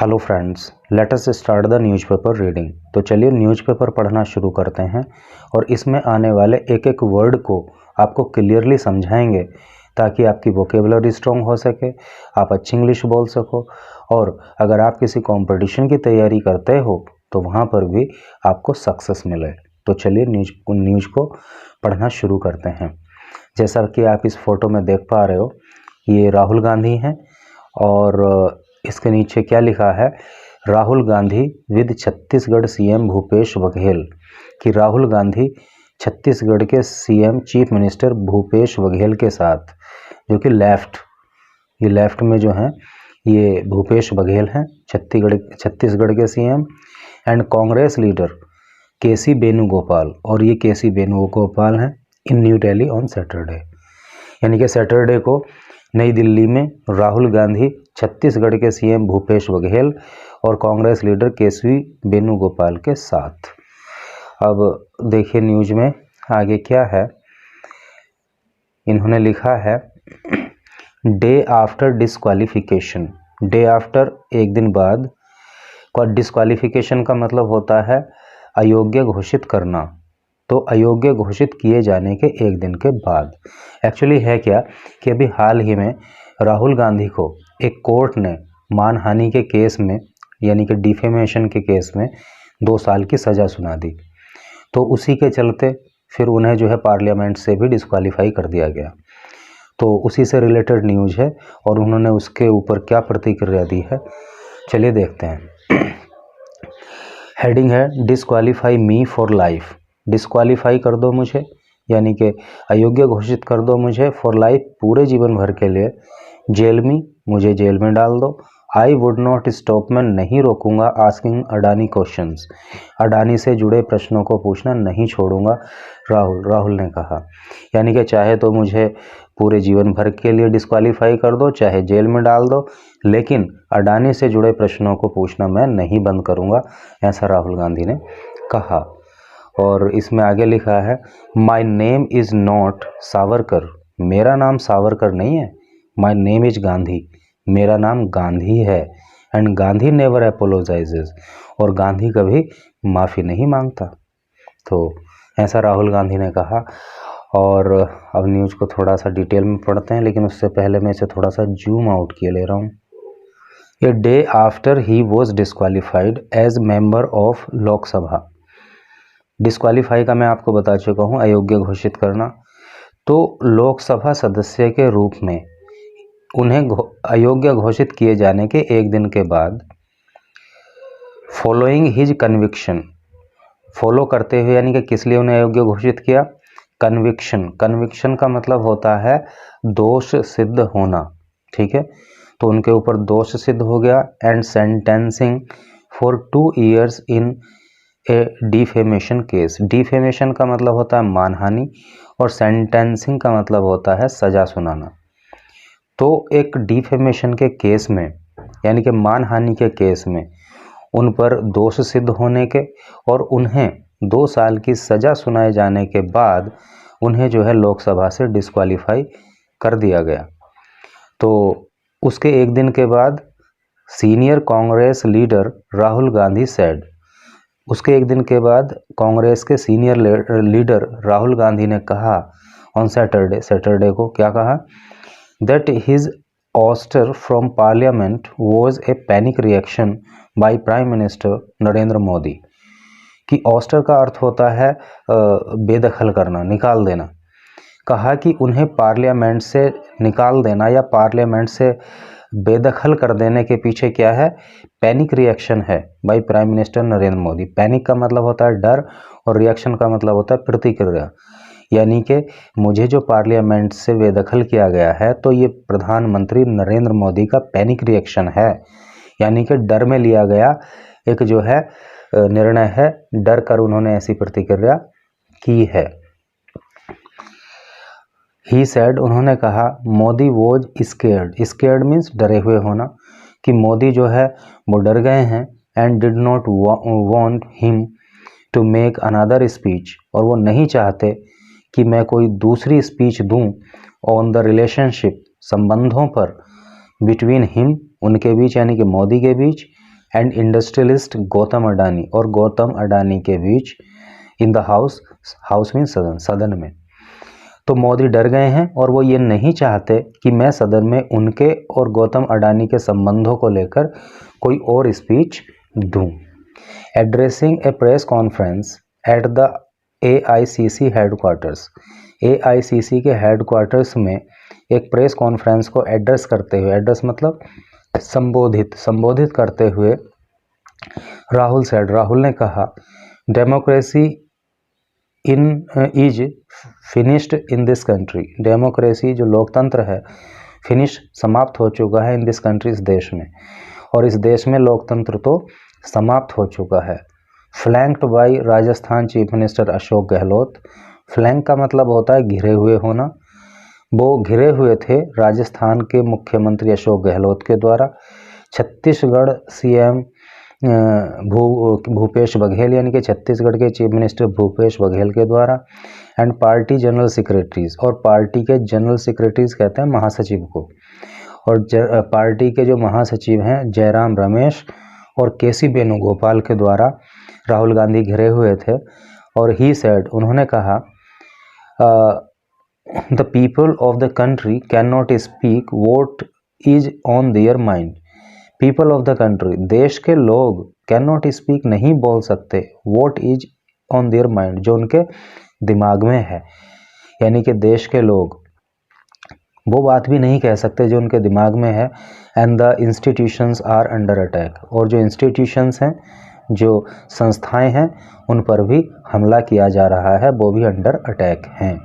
Hello friends, let us start the newspaper reading. तो चलिए newspaper पढ़ना शुरू करते हैं और इसमें आने वाले एक एक वर्ड को आपको क्लियरली समझाएंगे ताकि आपकी वोकेबलरी स्ट्रॉन्ग हो सके, आप अच्छी इंग्लिश बोल सको। और अगर आप किसी कंपटीशन की तैयारी करते हो तो वहाँ पर भी आपको सक्सेस मिले। तो चलिए न्यूज़ को पढ़ना शुरू करते हैं। जैसा कि आप इस फोटो में देख पा रहे हो, ये राहुल गांधी हैं और इसके नीचे क्या लिखा है, राहुल गांधी विद छत्तीसगढ़ सीएम भूपेश बघेल। कि राहुल गांधी छत्तीसगढ़ के CM chief minister Bhupesh Baghel के साथ, जो कि लेफ्ट में जो है ये भूपेश बघेल हैं, छत्तीसगढ़ के सीएम। एंड कांग्रेस लीडर केसी वेणुगोपाल, और ये केसी वेणुगोपाल हैं इन न्यू दिल्ली ऑन सैटरडे। यानी कि सैटरडे को नई दिल्ली में राहुल गांधी छत्तीसगढ़ के सीएम भूपेश बघेल और कांग्रेस लीडर केसी वेणुगोपाल के साथ। अब देखिए न्यूज में आगे क्या है। इन्होंने लिखा है day after disqualification. Day after एक दिन बाद। डिस्क्वालिफिकेशन का मतलब होता है अयोग्य घोषित करना। तो अयोग्य घोषित किए जाने के एक दिन के बाद। एक्चुअली है क्या कि अभी हाल ही में राहुल गांधी को एक कोर्ट ने मानहानि के केस में, यानी कि डिफेमेशन के केस में 2 साल की सज़ा सुना दी। तो उसी के चलते फिर उन्हें जो है पार्लियामेंट से भी डिस्क्वालीफाई कर दिया गया। तो उसी से रिलेटेड न्यूज़ है और उन्होंने उसके ऊपर क्या प्रतिक्रिया दी है, चलिए देखते हैं। हेडिंग है disqualify me for life. Disqualify कर दो मुझे, यानी कि अयोग्य घोषित कर दो मुझे फॉर लाइफ, पूरे जीवन भर के लिए। जेल में, मुझे जेल में डाल दो। आई वुड नॉट स्टॉप, मैं नहीं रोकूंगा आस्किंग अडानी क्वेश्चंस, अडानी से जुड़े प्रश्नों को पूछना नहीं छोड़ूंगा। राहुल ने कहा। यानी कि चाहे तो मुझे पूरे जीवन भर के लिए डिस्क्वालीफाई कर दो, चाहे जेल में डाल दो, लेकिन अडानी से जुड़े प्रश्नों को पूछना मैं नहीं बंद करूंगा, ऐसा राहुल गांधी ने कहा। और इसमें आगे लिखा है my name is not Savarkar, मेरा नाम सावरकर नहीं है। माई नेम इज गांधी, मेरा नाम गांधी है। एंड गांधी नेवर अपोलोजाइजेज, और गांधी कभी माफ़ी नहीं मांगता। तो ऐसा राहुल गांधी ने कहा। और अब न्यूज़ को थोड़ा सा डिटेल में पढ़ते हैं, लेकिन उससे पहले मैं इसे थोड़ा सा जूम आउट किए ले रहा हूँ। A day after he was disqualified as member of Lok Sabha. Disqualify का मैं आपको बता चुका हूँ, अयोग्य घोषित करना। तो लोकसभा सदस्य के रूप में उन्हें अयोग्य घोषित किए जाने के एक दिन के बाद, फॉलोइंग हिज कन्विक्शन, फॉलो करते हुए, यानी कि किस लिए उन्हें अयोग्य घोषित किया, कन्विक्शन। कन्विक्शन का मतलब होता है दोष सिद्ध होना, ठीक है। तो उनके ऊपर दोष सिद्ध हो गया। And sentencing for 2 years in A defamation case. Defamation का मतलब होता है मानहानि और सेंटेंसिंग का मतलब होता है सजा सुनाना। तो एक डिफेमेशन के केस में, यानी कि मानहानि के केस में, उन पर दोष सिद्ध होने के और उन्हें 2 साल की सजा सुनाए जाने के बाद उन्हें जो है लोकसभा से डिस्क्वालीफाई कर दिया गया। तो उसके एक दिन के बाद senior Congress leader Rahul Gandhi said, उसके एक दिन के बाद कांग्रेस के सीनियर लीडर राहुल गांधी ने कहा ऑन सैटरडे को, क्या कहा, that his ouster from parliament was a panic reaction by prime minister Narendra Modi. कि ऑस्टर का अर्थ होता है बेदखल करना, निकाल देना। कहा कि उन्हें पार्लियामेंट से निकाल देना या पार्लियामेंट से बेदखल कर देने के पीछे क्या है, पैनिक रिएक्शन है bye prime minister Narendra Modi. Panic का मतलब होता है डर और रिएक्शन का मतलब होता है प्रतिक्रिया। यानी कि मुझे जो पार्लियामेंट से बेदखल किया गया है तो ये प्रधानमंत्री नरेंद्र मोदी का पैनिक रिएक्शन है, यानी कि डर में लिया गया एक जो है निर्णय है, डर कर उन्होंने ऐसी प्रतिक्रिया की है। ही सेड, उन्होंने कहा, Modi was scared. Scared means डरे हुए होना, कि मोदी जो है वो डर गए हैं। And did not want him to make another speech, और वो नहीं चाहते कि मैं कोई दूसरी स्पीच दूं ऑन द रिलेशनशिप, संबंधों पर, बिटवीन हिम, उनके बीच, यानी कि मोदी के बीच, एंड इंडस्ट्रियलिस्ट गौतम अडानी और गौतम अडानी के बीच इन द हाउस मीन सदन में। तो मोदी डर गए हैं और वो ये नहीं चाहते कि मैं सदन में उनके और गौतम अडानी के संबंधों को लेकर कोई और स्पीच दूं। Addressing A press conference at the AICC headquarters, AICC के हेडक्वार्टर्स में एक प्रेस कॉन्फ्रेंस को एड्रेस करते हुए, एड्रेस मतलब संबोधित करते हुए राहुल ने कहा, democracy is finished in this country. Democracy जो लोकतंत्र है समाप्त हो चुका है इन दिस कंट्री, इस देश में, और इस देश में लोकतंत्र तो समाप्त हो चुका है। Flanked by Rajasthan chief minister Ashok Gehlot. Flank का मतलब होता है घिरे हुए होना। वो घिरे हुए थे राजस्थान के मुख्यमंत्री अशोक गहलोत के द्वारा, छत्तीसगढ़ CM भूपेश बघेल यानी कि छत्तीसगढ़ के चीफ मिनिस्टर भूपेश बघेल के द्वारा, एंड पार्टी जनरल सेक्रेटरीज, और पार्टी के जनरल सेक्रेटरीज कहते हैं महासचिव को, और पार्टी के जो महासचिव हैं जयराम रमेश और KC वेणुगोपाल के द्वारा राहुल गांधी घिरे हुए थे। और ही सेड, उन्होंने कहा, the people of the country can not speak what is on their mind. People of the country, देश के लोग, कैन नॉट स्पीक, नहीं बोल सकते, what is on their mind, जो उनके दिमाग में है, यानी कि देश के लोग वो बात भी नहीं कह सकते जो उनके दिमाग में है। And the institutions are under attack, और जो इंस्टीट्यूशंस हैं, जो संस्थाएं हैं, उन पर भी हमला किया जा रहा है, वो भी अंडर अटैक हैं।